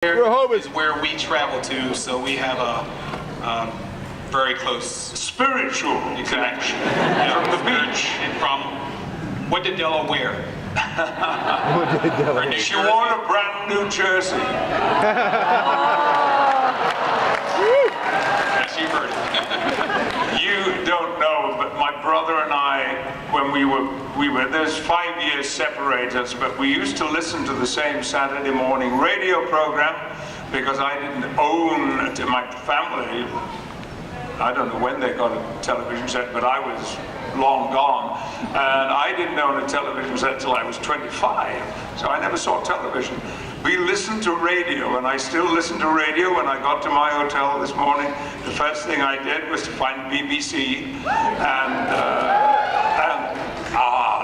Is where we travel to, so we have a very close spiritual connection from the beach. And from what did Della wear? She wore a brand new jersey. Yes, you've heard it. You don't know, but my brother and I, when we were there's 5 years separate us, but we used to listen to the same Saturday morning radio program because I didn't own to my family. I don't know when they got a television set, but I was long gone. And I didn't own a television set till I was 25, so I never saw television. We listened to radio, and I still listen to radio. When I got to my hotel this morning, the first thing I did was to find BBC, and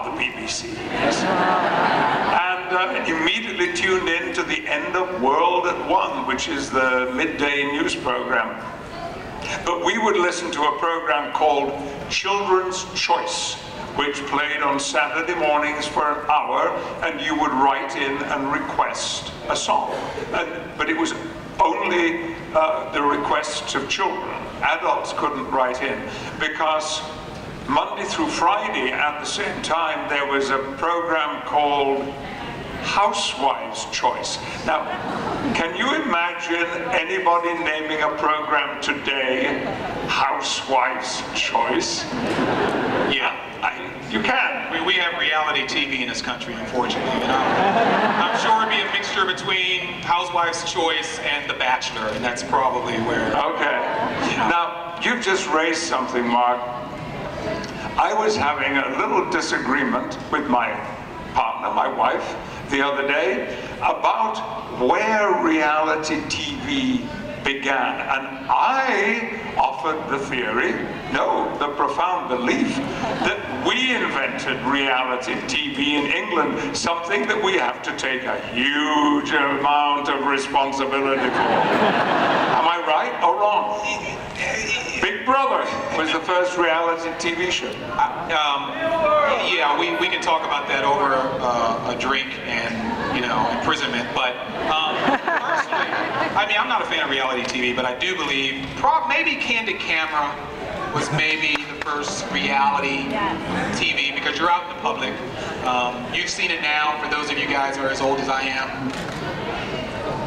the BBC, yes. And immediately tuned in to the End of World at 1, which is the midday news program. But we would listen to a program called Children's Choice, which played on Saturday mornings for an hour, and you would write in and request a song. But it was only the requests of children. Adults couldn't write in, because Monday through Friday at the same time there was a program called Housewife's Choice. Now, can you imagine anybody naming a program today Housewife's Choice? Yeah, you can. We have reality TV in this country, unfortunately. And I'm sure it'd be a mixture between Housewife's Choice and The Bachelor, and that's probably where. Okay. Yeah. Now, you've just raised something, Mark. I was having a little disagreement with my partner, my wife, the other day about where reality TV began, and I offered the theory, no, the profound belief that we invented reality TV in England, something that we have to take a huge amount of responsibility for. Am I right or wrong? Big Brother was the first reality TV show. Yeah, we can talk about that over a drink and, imprisonment, but personally, I'm not a fan of reality TV, but I do believe maybe Candid Camera was maybe the first reality TV, because you're out in the public. You've seen it now, for those of you guys who are as old as I am.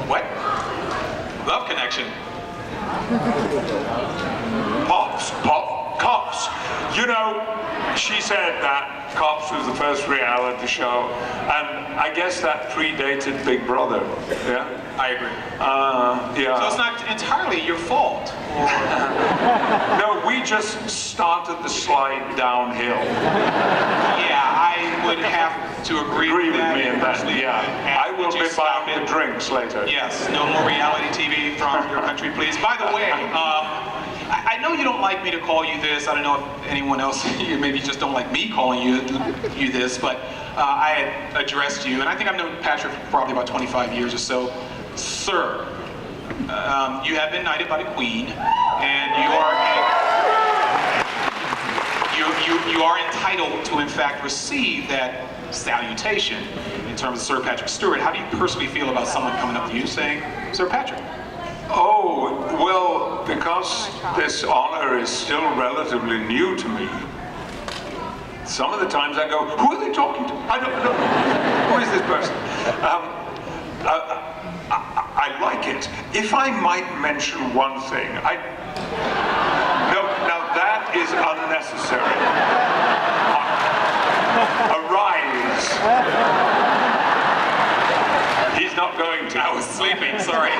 What? Love Connection. Cops. She said that Cops was the first reality show, and I guess that predated Big Brother. Yeah? I agree. Yeah. So it's not entirely your fault. No, we just started the slide downhill. Yeah, I would have to agree with me in that. Personally, Yeah. I will be buying the drinks later. Yes, no more reality TV from your country, please. By the way, I know you don't like me to call you this. I don't know if anyone else, you maybe just don't like me calling you this, but I had addressed you, and I think I've known Patrick for probably about 25 years or so. Sir, you have been knighted by the Queen, and you are entitled to, in fact, receive that salutation in terms of Sir Patrick Stewart. How do you personally feel about someone coming up to you saying, Sir Patrick? Oh, well, because this honor is still relatively new to me, some of the times I go, who are they talking to? I don't know. Who is this person? I like it. If I might mention one thing, now that is unnecessary. Arise. He's not going to. I was sleeping, sorry.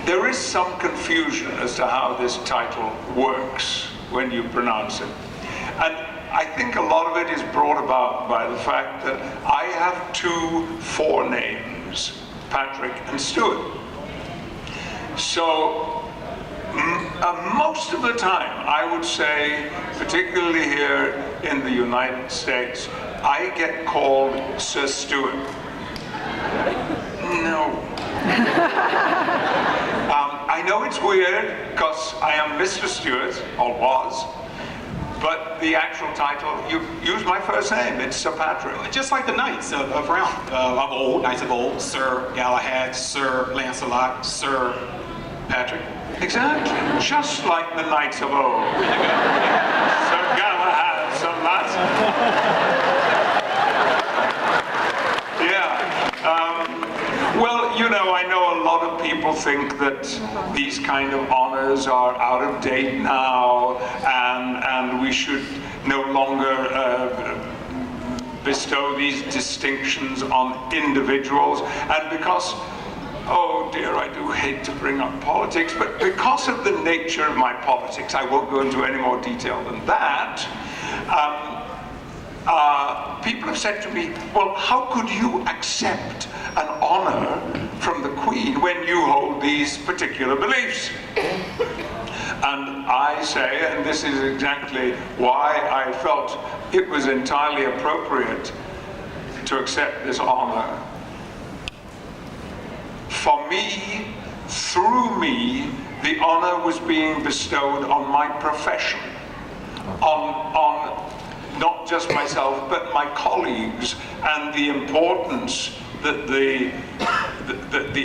There is some confusion as to how this title works when you pronounce it. And I think a lot of it is brought about by the fact that I have two forenames, Patrick and Stewart. So most of the time, I would say, particularly here in the United States, I get called Sir Stewart. No. I know it's weird, because I am Mr. Stewart, or was, But the actual title, you use my first name. It's Sir Patrick. Just like the knights of old, knights of old, Sir Galahad, Sir Lancelot, Sir Patrick. Exactly. Just like the knights of old. Sir Galahad, Sir Lancelot. Well, you know, I know a lot of people think that these kind of honors are out of date now, and we should no longer bestow these distinctions on individuals. And because, oh dear, I do hate to bring up politics, but because of the nature of my politics, I won't go into any more detail than that. People have said to me, well, how could you accept an honor from the Queen when you hold these particular beliefs? And I say, and this is exactly why I felt it was entirely appropriate to accept this honor. For me, through me, the honor was being bestowed on my profession, on not just myself, but my colleagues, and the importance that the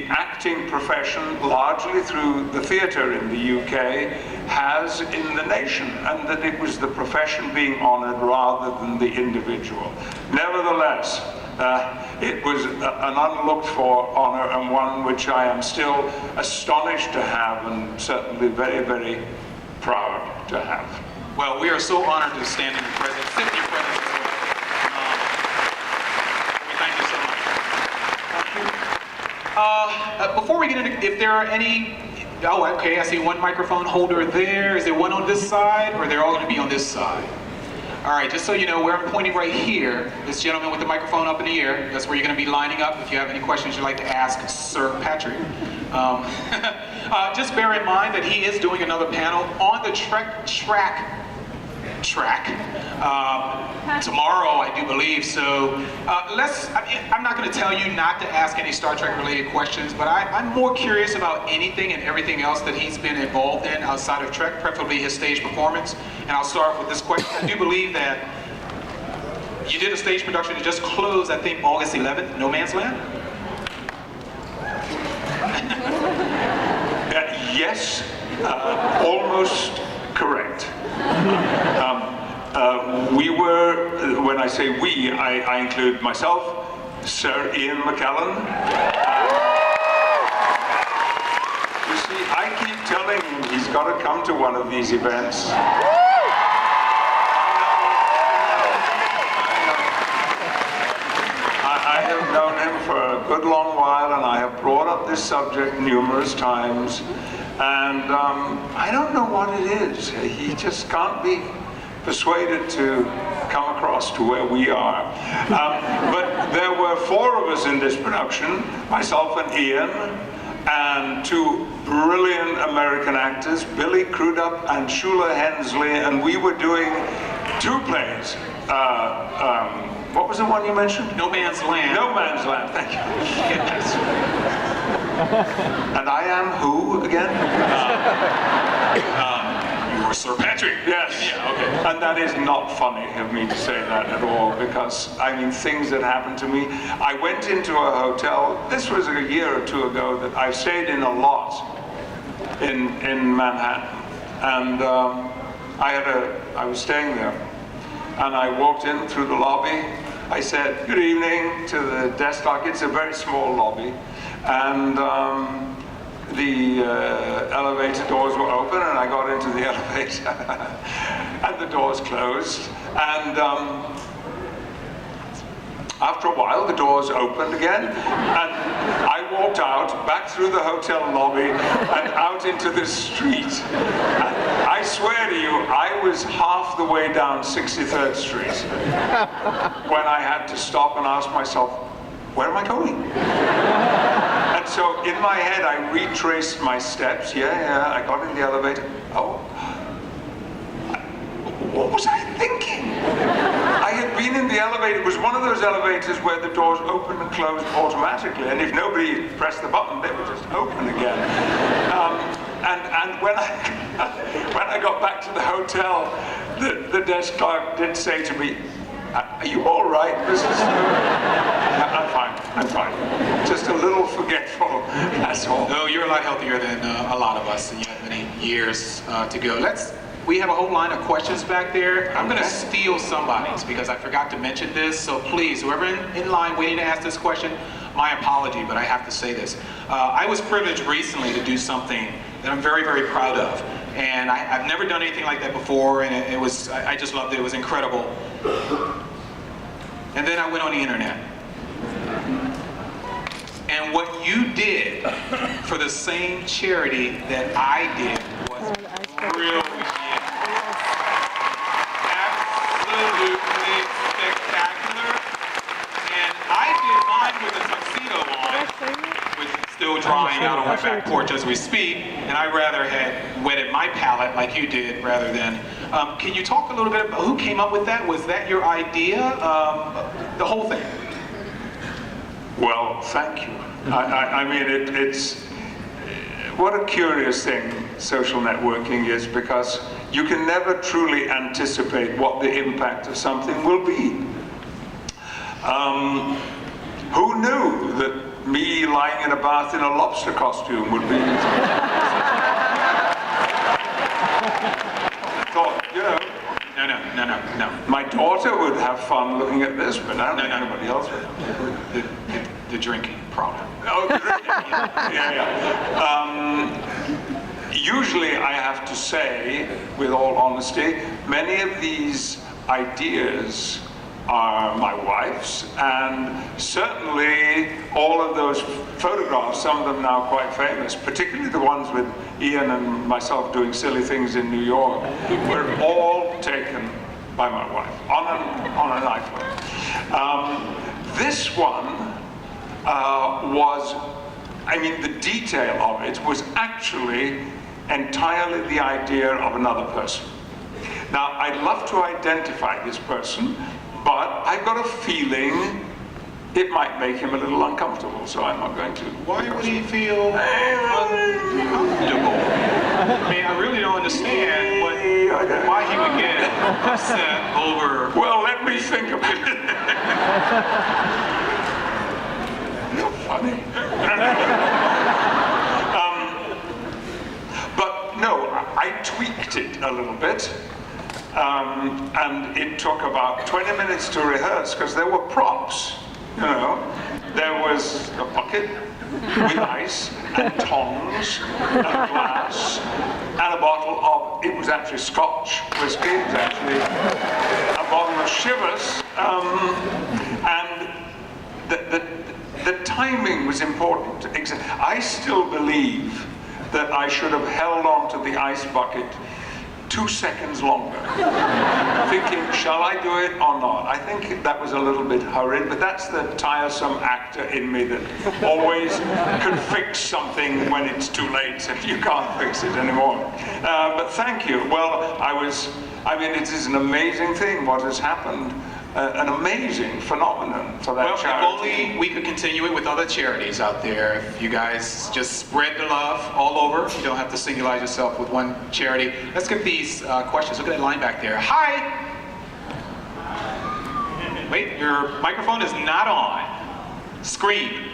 acting profession, largely through the theatre in the UK, has in the nation, and that it was the profession being honoured rather than the individual. Nevertheless, it was an unlooked for honour, and one which I am still astonished to have, and certainly very, very proud to have. Well, we are so honored to stand in your presence, sit in your presence as well. We thank you so much. Before we get into, if there are any, oh, okay, I see one microphone holder there. Is there one on this side, or they're all going to be on this side? All right, just so you know, where I'm pointing right here, this gentleman with the microphone up in the air, that's where you're going to be lining up if you have any questions you'd like to ask Sir Patrick. Just bear in mind that he is doing another panel on the track tomorrow, I do believe. So I'm not going to tell you not to ask any Star Trek related questions, but I'm more curious about anything and everything else that he's been involved in outside of Trek, preferably his stage performance. And I'll start with this question. I do believe that you did a stage production that just closed, I think, August 11th, No Man's Land? Yes, almost correct. We were, when I say we, I include myself, Sir Ian McKellen. You see, I keep telling him he's got to come to one of these events. I have known him for a good long while, and I have brought up this subject numerous times. And I don't know what it is. He just can't be persuaded to come across to where we are. But there were 4 of us in this production, myself and Ian, and 2 brilliant American actors, Billy Crudup and Shula Hensley, and we were doing 2 plays. What was the one you mentioned? No Man's Land. No Man's Land, thank you. Yes. And I am who again? You were Sir Patrick. Yes. Yeah, okay. And that is not funny of me to say that at all, because, I mean, things that happened to me. I went into a hotel, this was a year or 2 ago, that I've stayed in a lot in Manhattan. And I was staying there. And I walked in through the lobby. I said, good evening, to the desk clerk. It's a very small lobby. And the elevator doors were open, and I got into the elevator. And the doors closed. And after a while, the doors opened again. And I walked out, back through the hotel lobby, and out into the street. And I swear to you, I was half the way down 63rd Street when I had to stop and ask myself, where am I going? And so in my head, I retraced my steps. Yeah, I got in the elevator. Oh, what was I thinking? I had been in the elevator. It was one of those elevators where the doors open and close automatically, and if nobody pressed the button, they would just open again. And when I got back to the hotel, the desk clerk did say to me, "Are you all right, Mrs. Stewart?" I'm fine. Just a little forgetful, that's all. No, you're a lot healthier than a lot of us, and you have many years to go. We have a whole line of questions back there. I'm going to steal somebody's because I forgot to mention this. So please, whoever in line waiting to ask this question, my apology, but I have to say this. I was privileged recently to do something that I'm very, very proud of. And I've never done anything like that before, and I just loved it. It was incredible. And then I went on the internet. And what you did for the same charity that I did was brilliant. Absolutely spectacular. And I did mine with a tuxedo on, with still drying out on my back porch as we speak, and I rather had wetted my palate like you did rather than. Can you talk a little bit about who came up with that? Was that your idea? The whole thing? Well, thank you. I mean, it's what a curious thing social networking is, because you can never truly anticipate what the impact of something will be. Who knew that me lying in a bath in a lobster costume would be... I thought, you know... No. My daughter would have fun looking at this, but I don't think anybody else would. The drinking problem. Oh, the drinking. Yeah. Usually, I have to say, with all honesty, many of these ideas are my wife's, and certainly all of those photographs, some of them now quite famous, particularly the ones with Ian and myself doing silly things in New York, were all taken by my wife on an iPhone. This one the detail of it was actually entirely the idea of another person. Now, I'd love to identify this person, but I've got a feeling it might make him a little uncomfortable, so I'm not going to. Why would he feel uncomfortable? I mean, I really don't understand why he would get upset over... Well, let me think of it. You're funny. But no, I tweaked it a little bit. And it took about 20 minutes to rehearse because there were props, you know. There was a bucket with ice and tongs and glass and a bottle of, it was actually Scotch whiskey, it was actually a bottle of Shivers, and the timing was important. I still believe that I should have held on to the ice bucket 2 seconds longer, thinking, shall I do it or not? I think that was a little bit hurried, but that's the tiresome actor in me that always could fix something when it's too late and you can't fix it anymore. But thank you. Well, it is an amazing thing what has happened. An amazing phenomenon for that charity. Well, if only we could continue it with other charities out there. If you guys just spread the love all over, you don't have to singularize yourself with one charity. Let's get these questions. Look at that line back there. Hi! Wait, your microphone is not on. Scream.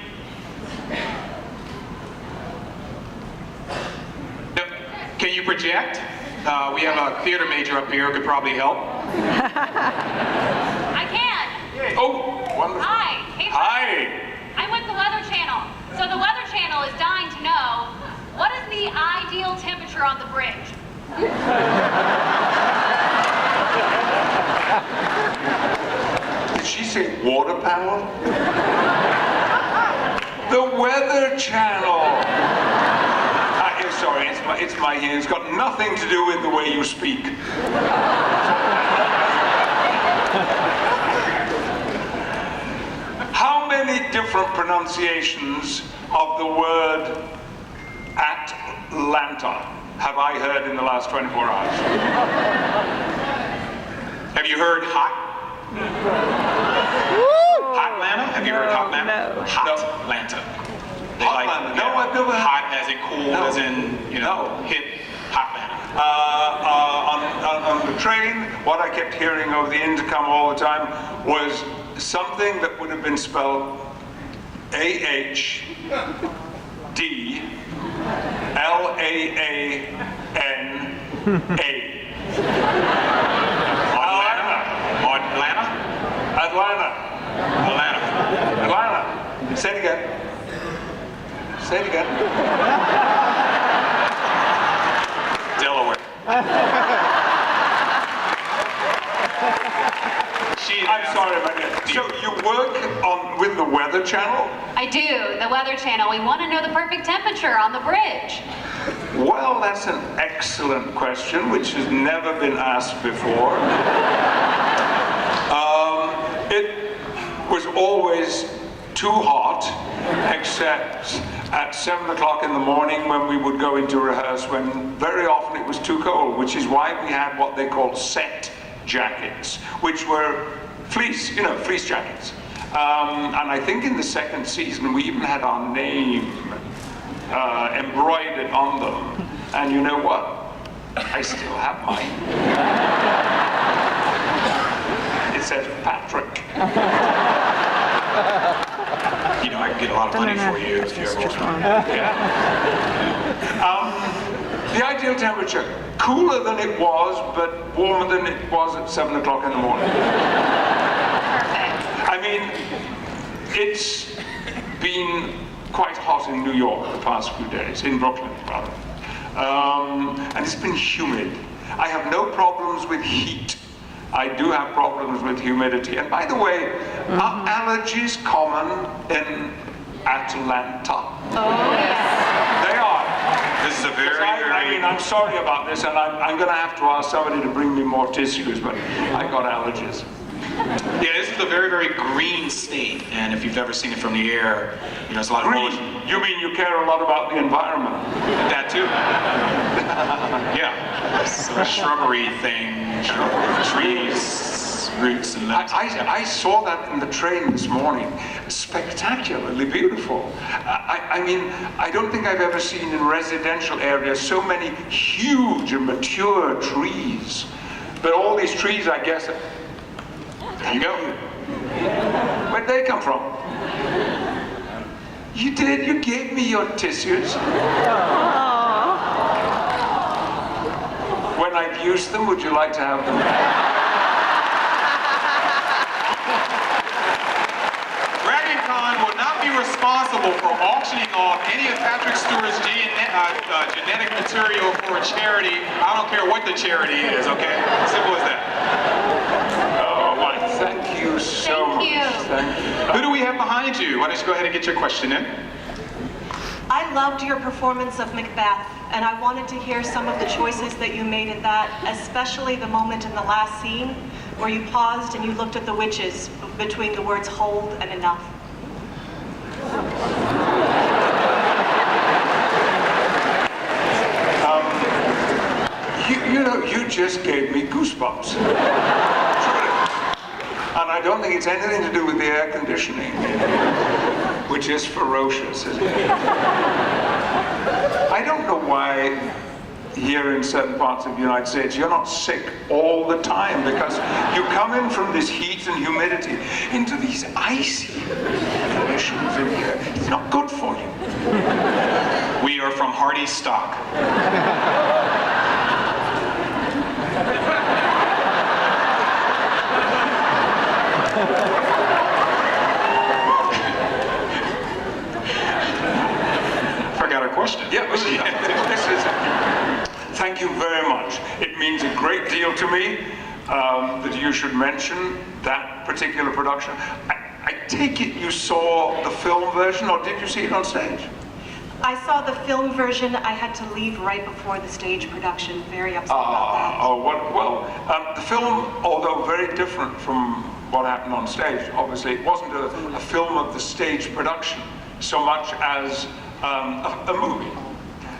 No, can you project? We have a theater major up here who could probably help. I can. Oh, wonderful. Hi. Hey, Hi. I'm with the Weather Channel. So the Weather Channel is dying to know, what is the ideal temperature on the bridge? Did she say water power? The Weather Channel. I'm sorry, it's my ear. It's got nothing to do with the way you speak. How many different pronunciations of the word Atlanta have I heard in the last 24 hours? Have you heard hot? Hotlanta? Have you heard Hotlanta? No. Hotlanta. They Hotlanta. No, I've never had. hot as in cool, No. as in, No. hit Hotlanta. On the train, what I kept hearing over the intercom all the time was something that would have been spelled AHDLAANA. Atlanta. Say it again. Say it again. Delaware. I'm sorry about that. So you work with the Weather Channel? I do, the Weather Channel. We want to know the perfect temperature on the bridge. Well, that's an excellent question, which has never been asked before. It was always too hot, except at 7 o'clock in the morning when we would go into rehearse, when very often it was too cold, which is why we had what they called set jackets, which were fleece jackets. And I think in the second season we even had our name embroidered on them. And you know what? I still have mine. It says Patrick. I can get a lot of money for you if you ever want. The ideal temperature, cooler than it was, but warmer than it was at 7 o'clock in the morning. Perfect. I mean, it's been quite hot in New York the past few days, in Brooklyn, rather. And it's been humid. I have no problems with heat. I do have problems with humidity. And by the way, are allergies common in Atlanta? Oh, yes. They are. This is a very, I mean, I'm sorry about this, and I'm going to have to ask somebody to bring me more tissues, but I got allergies. Yeah, this is a very, very green state, and if you've ever seen it from the air, there's a lot of Green? You mean you care a lot about the environment? that too. Yeah, sort of shrubbery thing, trees, roots, and that. I saw that in the train this morning. Spectacularly beautiful. I mean, I don't think I've ever seen in residential areas so many huge and mature trees. But all these trees, I guess, there you go. Where'd they come from? You did? You gave me your tissues? When I've used them, would you like to have them back? Dragon Con will not be responsible for auctioning off any of Patrick Stewart's genetic material for a charity. I don't care what the charity is, okay? Simple as that. Thank you so much. Thank you. Who do we have behind you? Why don't you go ahead and get your question in? I loved your performance of Macbeth, and I wanted to hear some of the choices that you made in that, especially the moment in the last scene where you paused and you looked at the witches between the words hold and enough. You just gave me goosebumps. And I don't think it's anything to do with the air conditioning, which is ferocious, isn't it? I don't know why here in certain parts of the United States you're not sick all the time, because you come in from this heat and humidity into these icy conditions in here. It's not good for you. We are from Hardy stock. Forgot our question. Yeah, thank you very much. It means a great deal to me that you should mention that particular production. I take it you saw the film version, or did you see it on stage? I saw the film version. I had to leave right before the stage production. Very upset about that. The film, although very different from what happened on stage, obviously it wasn't a film of the stage production so much as a movie.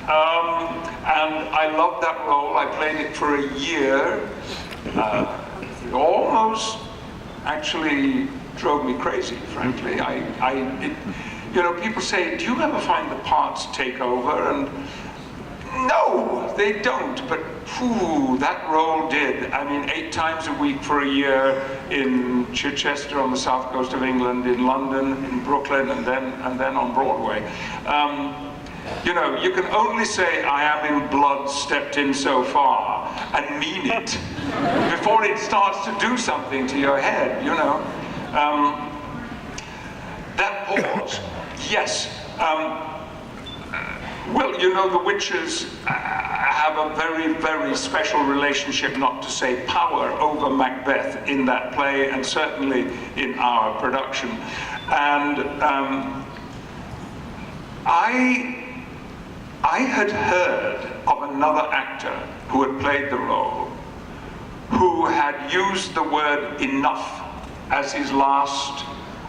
And I loved that role. I played it for a year. It almost actually drove me crazy, frankly. you know, people say, do you ever find the parts take over? And no, they don't, but phew, that role did. I mean, 8 times a week for a year in Chichester on the south coast of England, in London, in Brooklyn, and then on Broadway. You know, you can only say I am in blood stepped in so far and mean it before it starts to do something to your head, you know. That pause, yes. Well, you know, the witches have a very, very special relationship, not to say power, over Macbeth in that play, and certainly in our production. And I had heard of another actor who had played the role, who had used the word enough as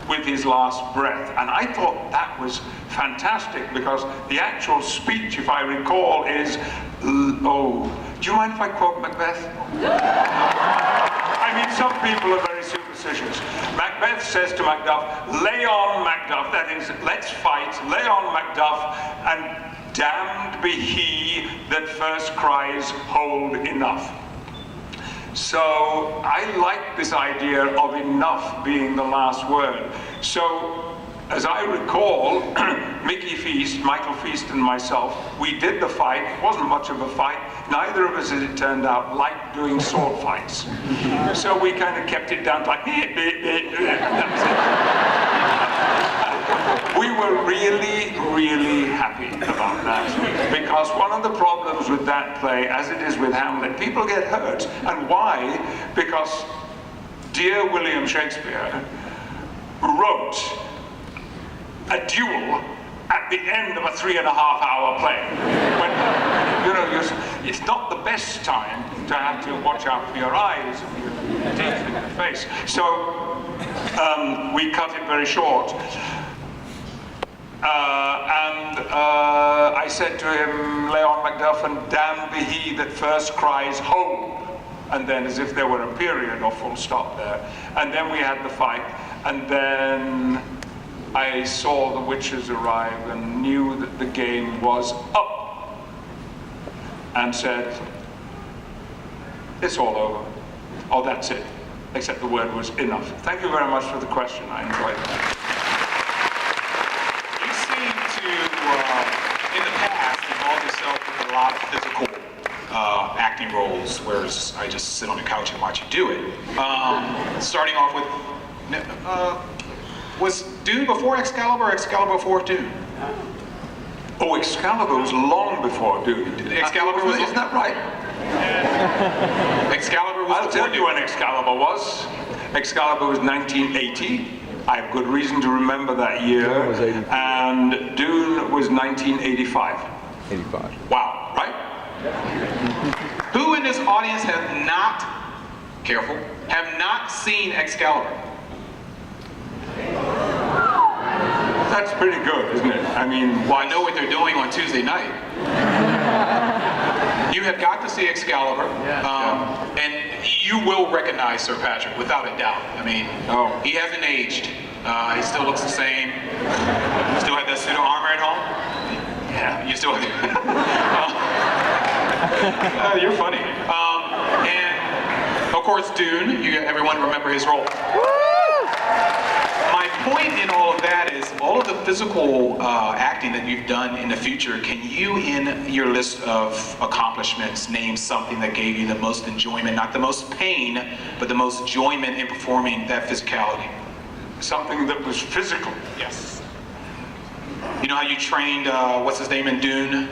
with his last breath. And I thought that was fantastic, because the actual speech, if I recall, is, oh, do you mind if I quote Macbeth? I mean, some people are very superstitious. Macbeth says to Macduff, lay on Macduff, that is, let's fight, lay on Macduff, and damned be he that first cries, hold enough. So I like this idea of enough being the last word. So, as I recall, Michael Feast and myself, we did the fight. It wasn't much of a fight. Neither of us, as it turned out, liked doing sword fights. So we kind of kept it down to like, that was it. We were really, really happy about that, because one of the problems with that play, as it is with Hamlet, people get hurt. And why? Because dear William Shakespeare wrote a duel at the end of a 3.5-hour play. When, you know, it's not the best time to have to watch out for your eyes and your teeth and your face. So we cut it very short. I said to him, lay on Macduff, and damned be he that first cries, hold. And then, as if there were a period or full stop there. And then we had the fight. And then I saw the witches arrive and knew that the game was up. And said, it's all over. Oh, that's it. Except the word was enough. Thank you very much for the question. I enjoyed that. In the past, involved yourself with a lot of physical acting roles, whereas I just sit on the couch and watch you do it. Starting off with, was Dune before Excalibur or Excalibur before Dune? Oh, Excalibur was long before Dune. Excalibur was, isn't that right? Excalibur was. I'll tell you when Excalibur was. Excalibur was 1980. I have good reason to remember that year. And Dune was 1985. 85. Wow, right? Who in this audience have not seen Excalibur? That's pretty good, isn't it? I mean, well, I know what they're doing on Tuesday night. You have got to see Excalibur, and you will recognize Sir Patrick without a doubt. I mean, he hasn't aged. He still looks the same. You still have that suit of armor at home? Yeah, you still have. You're funny. And of course, Dune. Everyone remember his role. My point in all of that is all of the physical acting that you've done in the future. Can you, in your list of accomplishments, name something that gave you the most enjoyment, not the most pain, but the most enjoyment in performing that physicality? Something that was physical. Yes. You know how you trained, what's his name in Dune?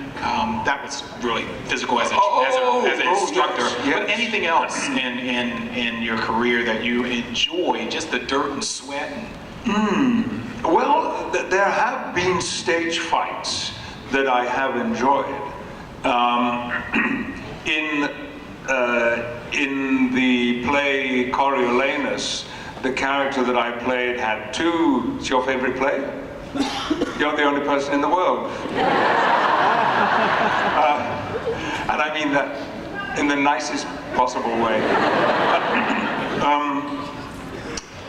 That was really physical as an instructor. Yes. But anything else in your career that you enjoy, just the dirt and sweat? Well, there have been stage fights that I have enjoyed. In the play Coriolanus, the character that I played had two. It's your favorite play? You're the only person in the world. And I mean that in the nicest possible way.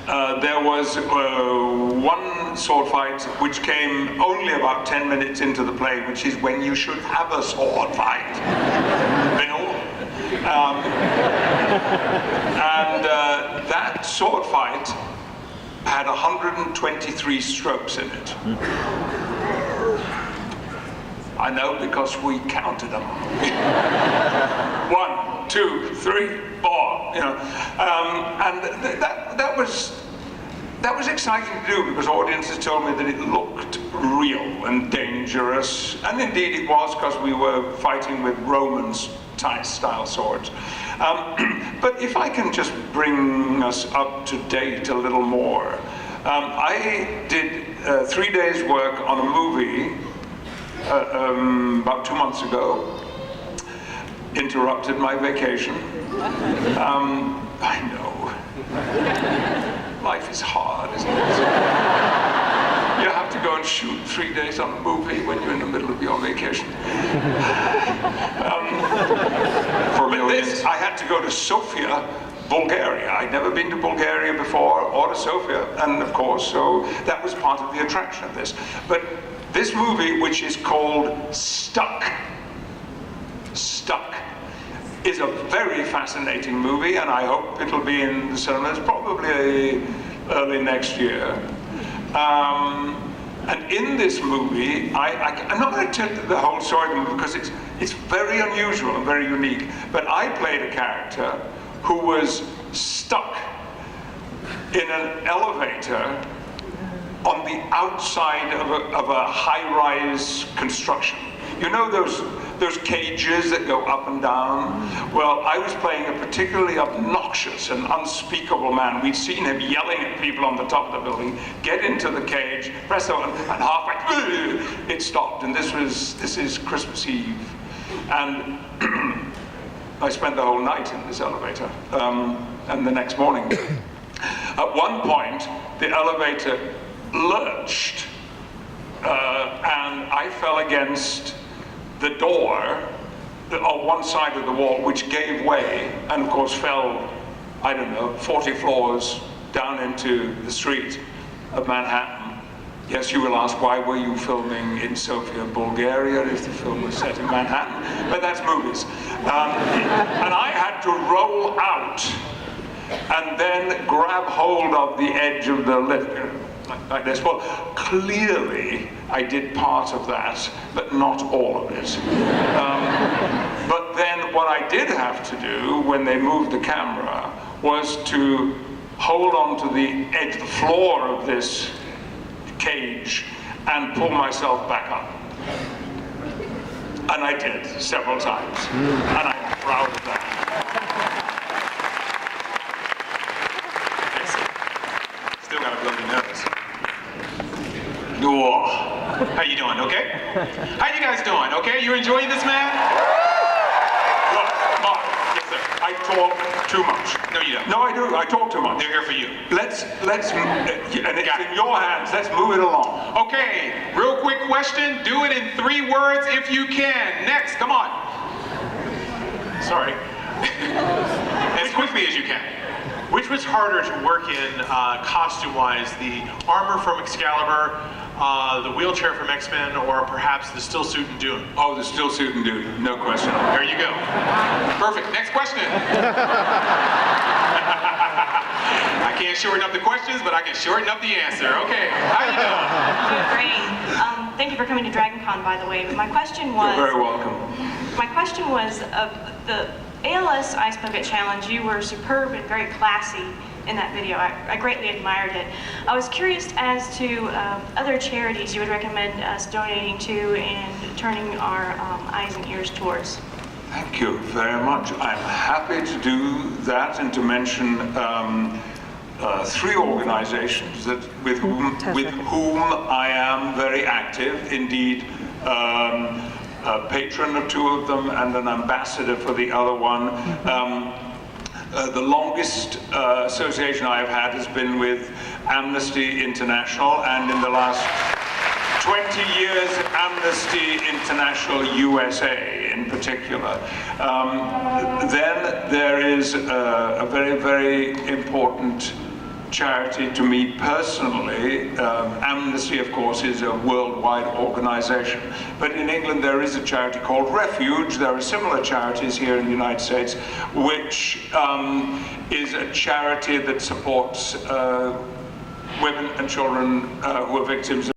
there was one sword fight which came only about 10 minutes into the play, which is when you should have a sword fight, Bill. And that sword fight had 123 strokes in it. I know because we counted them. 1, 2, 3, 4. You know, and that was exciting to do because audiences told me that it looked real and dangerous, and indeed it was, because we were fighting with Roman-style swords. But if I can just bring us up to date a little more, I did 3 days' work on a movie about 2 months ago. Interrupted my vacation. I know. Life is hard, isn't it? You have to go and shoot 3 days on a movie when you're in the middle of your vacation. But this, I had to go to Sofia, Bulgaria. I'd never been to Bulgaria before, or to Sofia, and of course, so that was part of the attraction of this. But this movie, which is called Stuck, is a very fascinating movie, and I hope it'll be in the cinemas probably early next year. And in this movie, I'm not going to tell the whole story of the movie because it's very unusual and very unique, but I played a character who was stuck in an elevator on the outside of a high-rise construction. You know those cages that go up and down? Well, I was playing a particularly obnoxious and unspeakable man. We'd seen him yelling at people on the top of the building, get into the cage, press the button, and halfway, it stopped. And this is Christmas Eve. And I spent the whole night in this elevator. And the next morning, at one point, the elevator lurched, and I fell against the door on one side of the wall, which gave way, and of course fell, I don't know, 40 floors down into the street of Manhattan. Yes, you will ask, why were you filming in Sofia, Bulgaria, if the film was set in Manhattan? But that's movies. And I had to roll out and then grab hold of the edge of the lift, like this. Well, clearly I did part of that, but not all of it. But then what I did have to do when they moved the camera was to hold on to the edge, the floor of this cage, and pull myself back up. And I did several times, and I'm proud of that. Still gotta blow the nose. Whoa. How you doing? Okay? How you guys doing? Okay? You enjoying this, man? Look, Mark, yes, sir. I talk too much. No, you don't. No, I do. I talk too much. They're here for you. Let's, and it's in your hands. Let's move it along. Okay, real quick question. Do it in 3 words if you can. Next, come on. Sorry. As quickly as you can. Which was harder to work in costume-wise, the armor from Excalibur, the wheelchair from X-Men, or perhaps the still suit in Dune? Oh, the still suit and Dune, no question. There you go. Perfect. Next question. I can't shorten up the questions, but I can shorten up the answer. Okay, how you doing? Great. Thank you for coming to DragonCon, by the way. My question was... You're very welcome. My question was, the ALS Ice Bucket Challenge, you were superb and very classy in that video. I greatly admired it. I was curious as to other charities you would recommend us donating to and turning our eyes and ears towards. Thank you very much. I'm happy to do that and to mention 3 organizations with whom I am very active. Indeed, a patron of 2 of them and an ambassador for the other one. The longest association I have had has been with Amnesty International, and in the last 20 years, Amnesty International USA in particular. Then there is a very, very important charity to me personally. Amnesty, of course, is a worldwide organization. But in England, there is a charity called Refuge. There are similar charities here in the United States, which is a charity that supports women and children who are victims